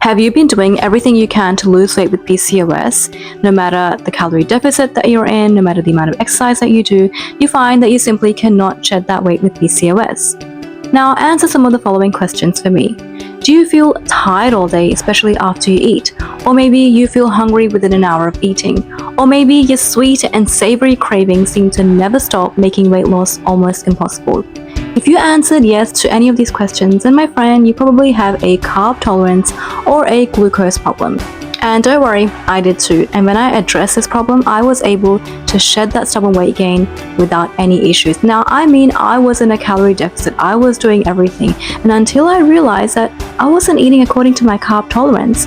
Have you been doing everything you can to lose weight with PCOS? No matter the calorie deficit that you're in, no matter the amount of exercise that you do, you find that you simply cannot shed that weight with PCOS. Now, answer some of the following questions for me. Do you feel tired all day, especially after you eat? Or maybe you feel hungry within an hour of eating? Or maybe your sweet and savory cravings seem to never stop, making weight loss almost impossible? If you answered yes to any of these questions, then my friend, you probably have a carb tolerance or a glucose problem. And don't worry, I did too. And when I addressed this problem, I was able to shed that stubborn weight gain without any issues. Now, I was in a calorie deficit. I was doing everything. And until I realized that I wasn't eating according to my carb tolerance,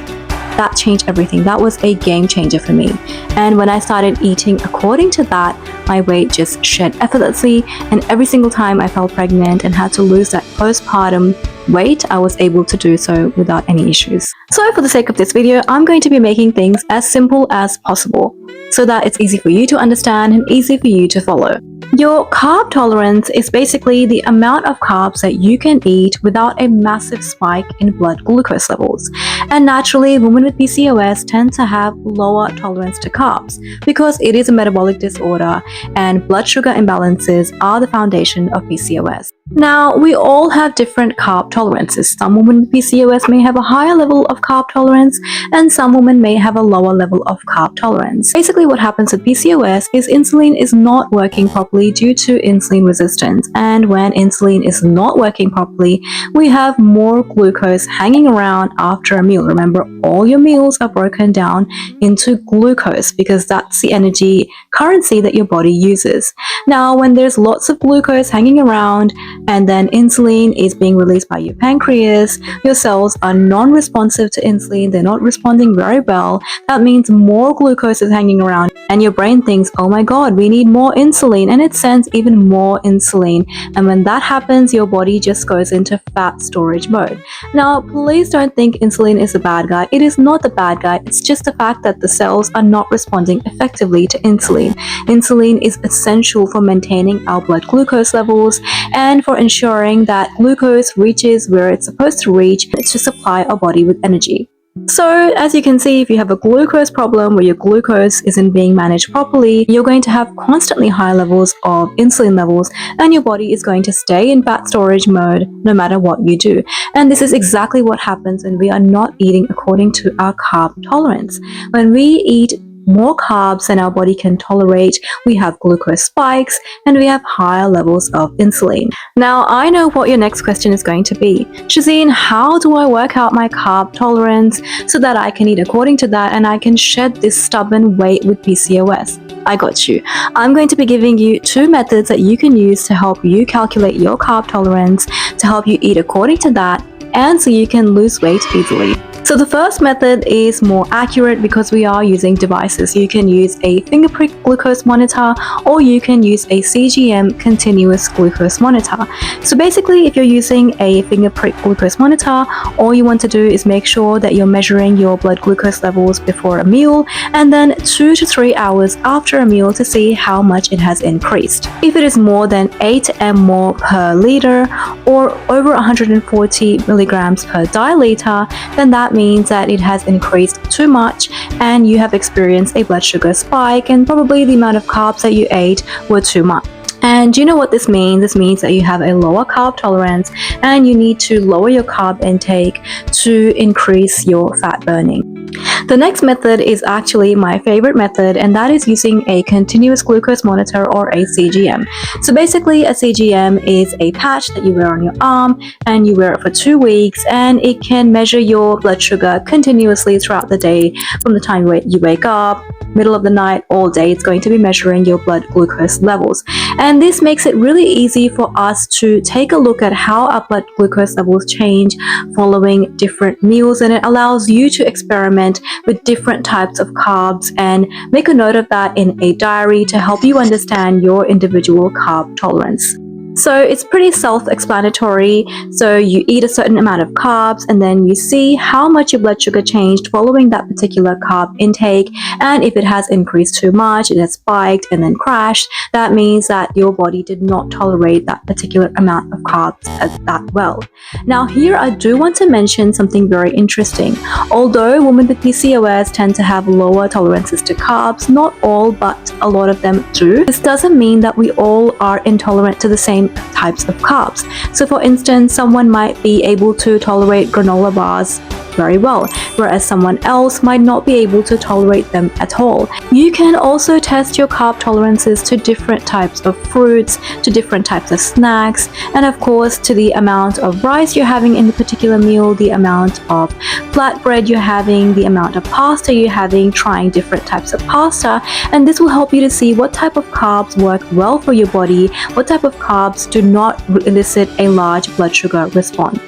that changed everything. That was a game changer for me. And when I started eating according to that, my weight just shed effortlessly. And every single time I felt pregnant and had to lose that postpartum weight, I was able to do so without any issues. So for the sake of this video, I'm going to be making things as simple as possible so that it's easy for you to understand and easy for you to follow. Your carb tolerance is basically the amount of carbs that you can eat without a massive spike in blood glucose levels. And naturally, women with PCOS tend to have lower tolerance to carbs because it is a metabolic disorder and blood sugar imbalances are the foundation of PCOS. Now, we all have different carb tolerances. Some women with PCOS may have a higher level of carb tolerance and some women may have a lower level of carb tolerance. Basically, what happens with PCOS is insulin is not working properly due to insulin resistance. And when insulin is not working properly, we have more glucose hanging around after a meal. Remember, all your meals are broken down into glucose because that's the energy currency that your body uses. Now, when there's lots of glucose hanging around, and then insulin is being released by your pancreas, your cells are non-responsive to insulin, they're not responding very well. That means more glucose is hanging around and your brain thinks, oh my god, we need more insulin, and it sends even more insulin. And when that happens, your body just goes into fat storage mode. Now, please don't think insulin is the bad guy. It is not the bad guy. It's just the fact that the cells are not responding effectively to insulin. Insulin is essential for maintaining our blood glucose levels and for ensuring that glucose reaches where it's supposed to reach to supply our body with energy. So, as you can see, if you have a glucose problem where your glucose isn't being managed properly, you're going to have constantly high levels of insulin levels and your body is going to stay in fat storage mode no matter what you do. And this is exactly what happens when we are not eating according to our carb tolerance. When we eat more carbs than our body can tolerate, we have glucose spikes and we have higher levels of insulin. Now, I know what your next question is going to be. Shahzeen, how do I work out my carb tolerance so that I can eat according to that and I can shed this stubborn weight with PCOS? I got you. I'm going to be giving you 2 methods that you can use to help you calculate your carb tolerance, to help you eat according to that, and so you can lose weight easily. So the first method is more accurate because we are using devices. You can use a finger prick glucose monitor or you can use a CGM continuous glucose monitor. So basically, if you're using a finger prick glucose monitor, all you want to do is make sure that you're measuring your blood glucose levels before a meal and then 2 to 3 hours after a meal to see how much it has increased. If it is more than 8 mmol per liter or over 140 milligrams per deciliter, then that means that it has increased too much and you have experienced a blood sugar spike and probably the amount of carbs that you ate were too much. And do you know what this means? This means that you have a lower carb tolerance and you need to lower your carb intake to increase your fat burning. The next method is actually my favorite method, and that is using a continuous glucose monitor or a CGM. So basically, a CGM is a patch that you wear on your arm and you wear it for 2 weeks and it can measure your blood sugar continuously throughout the day. From the time you wake up, middle of the night, all day, it's going to be measuring your blood glucose levels. And this makes it really easy for us to take a look at how our blood glucose levels change following different meals, and it allows you to experiment with different types of carbs and make a note of that in a diary to help you understand your individual carb tolerance. So it's pretty self-explanatory. So you eat a certain amount of carbs and then you see how much your blood sugar changed following that particular carb intake. And if it has increased too much, it has spiked and then crashed, that means that your body did not tolerate that particular amount of carbs that well. Now here I do want to mention something very interesting. Although women with PCOS tend to have lower tolerances to carbs, not all, but a lot of them do, this doesn't mean that we all are intolerant to the same types of carbs. So for instance, someone might be able to tolerate granola bars very well, whereas someone else might not be able to tolerate them at all. You can also test your carb tolerances to different types of fruits, to different types of snacks, and of course to the amount of rice you're having in the particular meal, the amount of flatbread you're having, the amount of pasta you're having, trying different types of pasta, and this will help you to see what type of carbs work well for your body, what type of carbs do not elicit a large blood sugar response.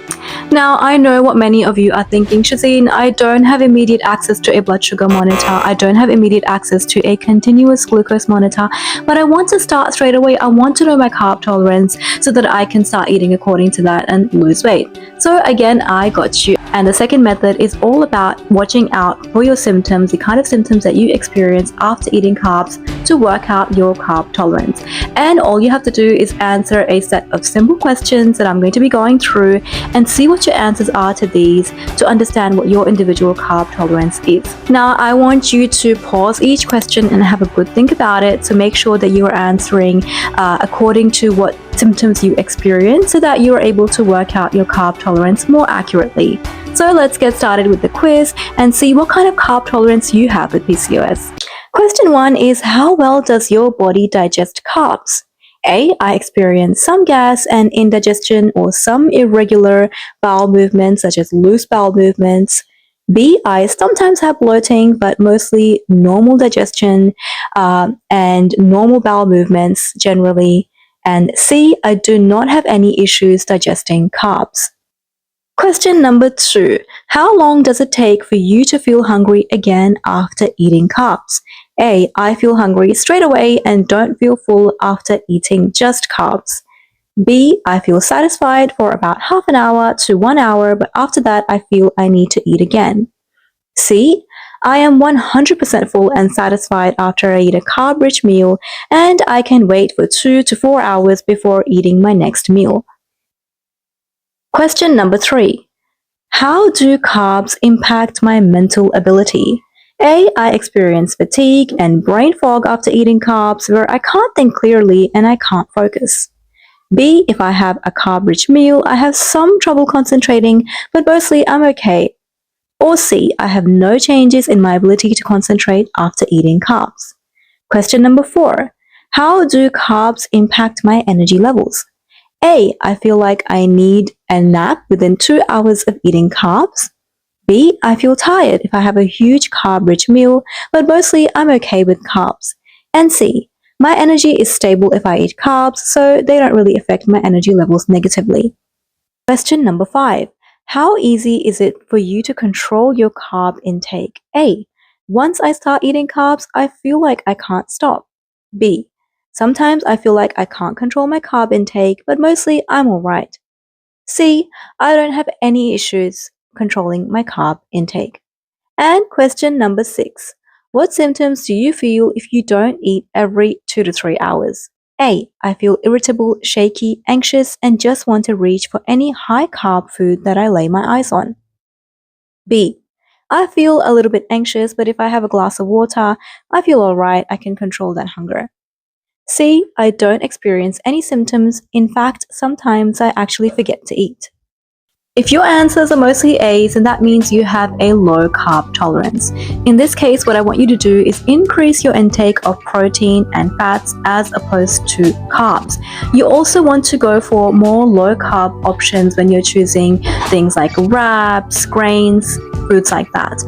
Now, I know what many of you are thinking, Shahzeen, I don't have immediate access to a blood sugar monitor, I don't have immediate access to a continuous glucose monitor, but I want to start straight away. I want to know my carb tolerance so that I can start eating according to that and lose weight. So again, I got you. And the second method is all about watching out for your symptoms, the kind of symptoms that you experience after eating carbs, to work out your carb tolerance. And all you have to do is answer a set of simple questions that I'm going to be going through and see what your answers are to these to understand what your individual carb tolerance is. Now, I want you to pause each question and have a good think about it to make sure that you are answering according to what symptoms you experience so that you are able to work out your carb tolerance more accurately. So let's get started with the quiz and see what kind of carb tolerance you have with PCOS. Question 1 is, how well does your body digest carbs? A, I experience some gas and indigestion or some irregular bowel movements such as loose bowel movements. B, I sometimes have bloating but mostly normal digestion and normal bowel movements generally. And C, I do not have any issues digesting carbs. Question number 2. How long does it take for you to feel hungry again after eating carbs? A, I feel hungry straight away and don't feel full after eating just carbs. B, I feel satisfied for about half an hour to 1 hour, but after that I feel I need to eat again. C, I am 100% full and satisfied after I eat a carb-rich meal, and I can wait for 2 to 4 hours before eating my next meal. Question number 3. How do carbs impact my mental ability? A, I experience fatigue and brain fog after eating carbs where I can't think clearly and I can't focus. B, if I have a carb-rich meal, I have some trouble concentrating, but mostly I'm okay. Or C, I have no changes in my ability to concentrate after eating carbs. Question number 4. How do carbs impact my energy levels? A, I feel like I need a nap within 2 hours of eating carbs. B, I feel tired if I have a huge carb-rich meal, but mostly I'm okay with carbs. And C, my energy is stable if I eat carbs, so they don't really affect my energy levels negatively. Question number 5. How easy is it for you to control your carb intake? A, once I start eating carbs, I feel like I can't stop. B, sometimes I feel like I can't control my carb intake, but mostly I'm alright. C, I don't have any issues controlling my carb intake. And question number 6. What symptoms do you feel if you don't eat every 2 to 3 hours? A, I feel irritable, shaky, anxious, and just want to reach for any high-carb food that I lay my eyes on. B, I feel a little bit anxious, but if I have a glass of water, I feel alright, I can control that hunger. C, I don't experience any symptoms. In fact, sometimes I actually forget to eat. If your answers are mostly A's, then that means you have a low carb tolerance. In this case, what I want you to do is increase your intake of protein and fats as opposed to carbs. You also want to go for more low carb options when you're choosing things like wraps, grains, foods like that.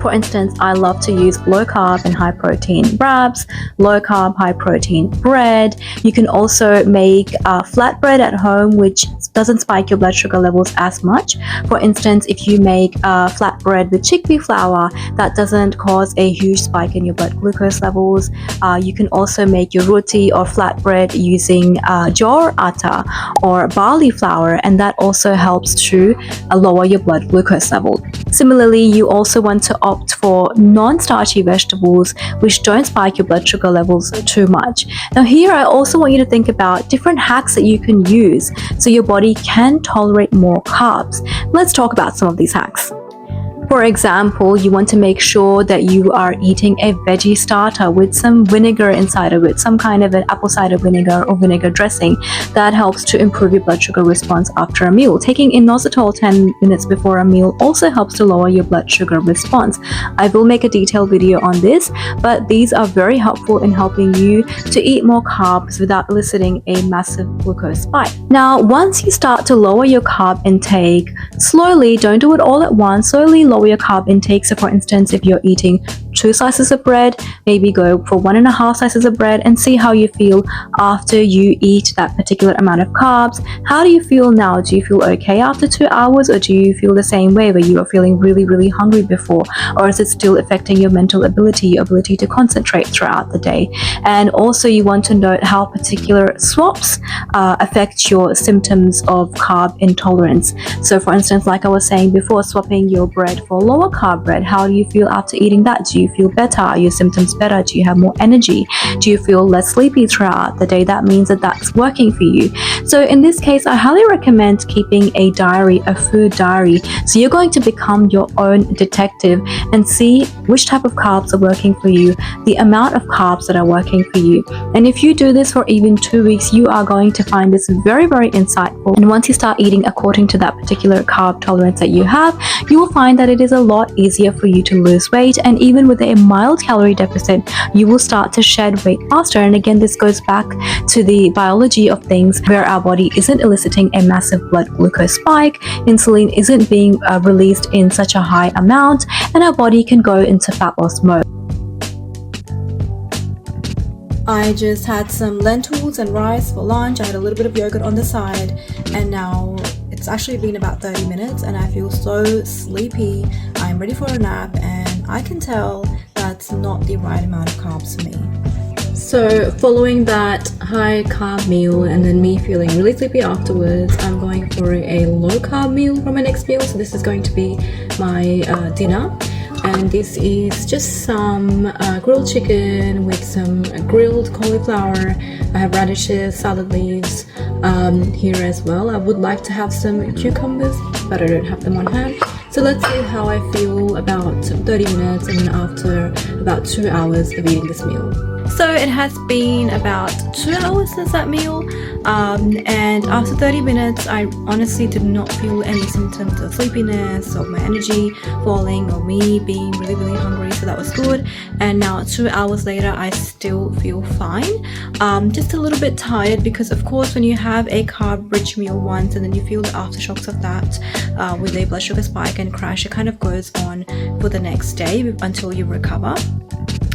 For instance, I love to use low carb and high protein wraps, low carb, high protein bread. You can also make flatbread at home, which doesn't spike your blood sugar levels as much. For instance, if you make flatbread with chickpea flour, that doesn't cause a huge spike in your blood glucose levels. You can also make your roti or flatbread using jowar atta or barley flour, and that also helps to lower your blood glucose level. Similarly, you also want to opt for non-starchy vegetables which don't spike your blood sugar levels too much. Now here I also want you to think about different hacks that you can use so your body can tolerate more carbs. Let's talk about some of these hacks. For example, you want to make sure that you are eating a veggie starter with some vinegar inside of it, some kind of an apple cider vinegar or vinegar dressing that helps to improve your blood sugar response after a meal. Taking inositol 10 minutes before a meal also helps to lower your blood sugar response. I will make a detailed video on this, but these are very helpful in helping you to eat more carbs without eliciting a massive glucose spike. Now, once you start to lower your carb intake, slowly, don't do it all at once, slowly lower your carb intake. So for instance, if you're eating 2 slices of bread, maybe go for 1.5 slices of bread and see how you feel after you eat that particular amount of carbs. How do you feel now? Do you feel okay after 2 hours, or do you feel the same way where you are feeling really hungry before, or is it still affecting your mental ability, your ability to concentrate throughout the day? And also you want to note how particular swaps affect your symptoms of carb intolerance. So for instance, like I was saying before, swapping your bread for lower carb bread, how do you feel after eating that? Do you feel better? Are your symptoms better? Do you have more energy? Do you feel less sleepy throughout the day? That means that that's working for you. So in this case, I highly recommend keeping a diary, a food diary. So you're going to become your own detective and see which type of carbs are working for you, the amount of carbs that are working for you. And if you do this for even 2 weeks, you are going to find this very insightful. And once you start eating according to that particular carb tolerance that you have, you will find that it is a lot easier for you to lose weight, and even with a mild calorie deficit, you will start to shed weight faster. And again, this goes back to the biology of things, where our body isn't eliciting a massive blood glucose spike, insulin isn't being released in such a high amount, and our body can go into fat loss mode. I just had some lentils and rice for lunch. I had a little bit of yogurt on the side, and now it's actually been about 30 minutes and I feel so sleepy. I'm ready for a nap, and I can tell that's not the right amount of carbs for me. So following that high carb meal and then me feeling really sleepy afterwards, I'm going for a low carb meal for my next meal. So this is going to be my dinner. And this is just some grilled chicken with some grilled cauliflower. I have radishes, salad leaves here as well. I would like to have some cucumbers, but I don't have them on hand. So let's see how I feel about 30 minutes and then after about 2 hours of eating this meal. So it has been about 2 hours since that meal, and after 30 minutes I honestly did not feel any symptoms of sleepiness, of my energy falling, or me being really hungry, so that was good. And now 2 hours later I still feel fine, just a little bit tired, because of course when you have a carb rich meal once and then you feel the aftershocks of that with a blood sugar spike and crash, it kind of goes on for the next day until you recover.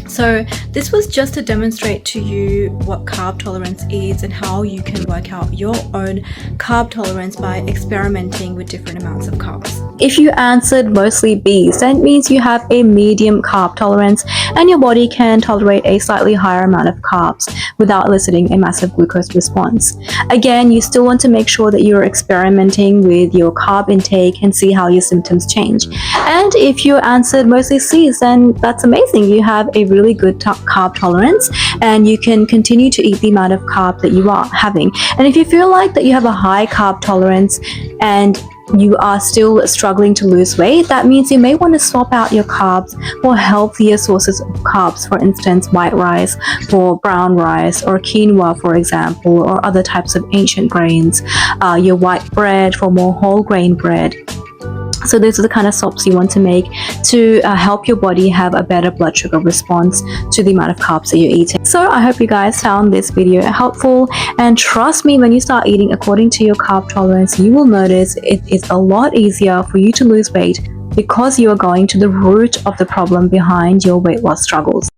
So this was just to demonstrate to you what carb tolerance is and how you can work out your own carb tolerance by experimenting with different amounts of carbs. If you answered mostly B's, that means you have a medium carb tolerance and your body can tolerate a slightly higher amount of carbs without eliciting a massive glucose response. Again, you still want to make sure that you're experimenting with your carb intake and see how your symptoms change. And if you answered mostly C's, then that's amazing. You have a really good carb tolerance and you can continue to eat the amount of carb that you are having. And if you feel like that you have a high carb tolerance and you are still struggling to lose weight, that means you may want to swap out your carbs for healthier sources of carbs. For instance, white rice for brown rice, or quinoa, for example, or other types of ancient grains, your white bread for more whole grain bread. So those are the kind of swaps you want to make to help your body have a better blood sugar response to the amount of carbs that you're eating. So I hope you guys found this video helpful, and trust me, when you start eating according to your carb tolerance, you will notice it is a lot easier for you to lose weight because you are going to the root of the problem behind your weight loss struggles.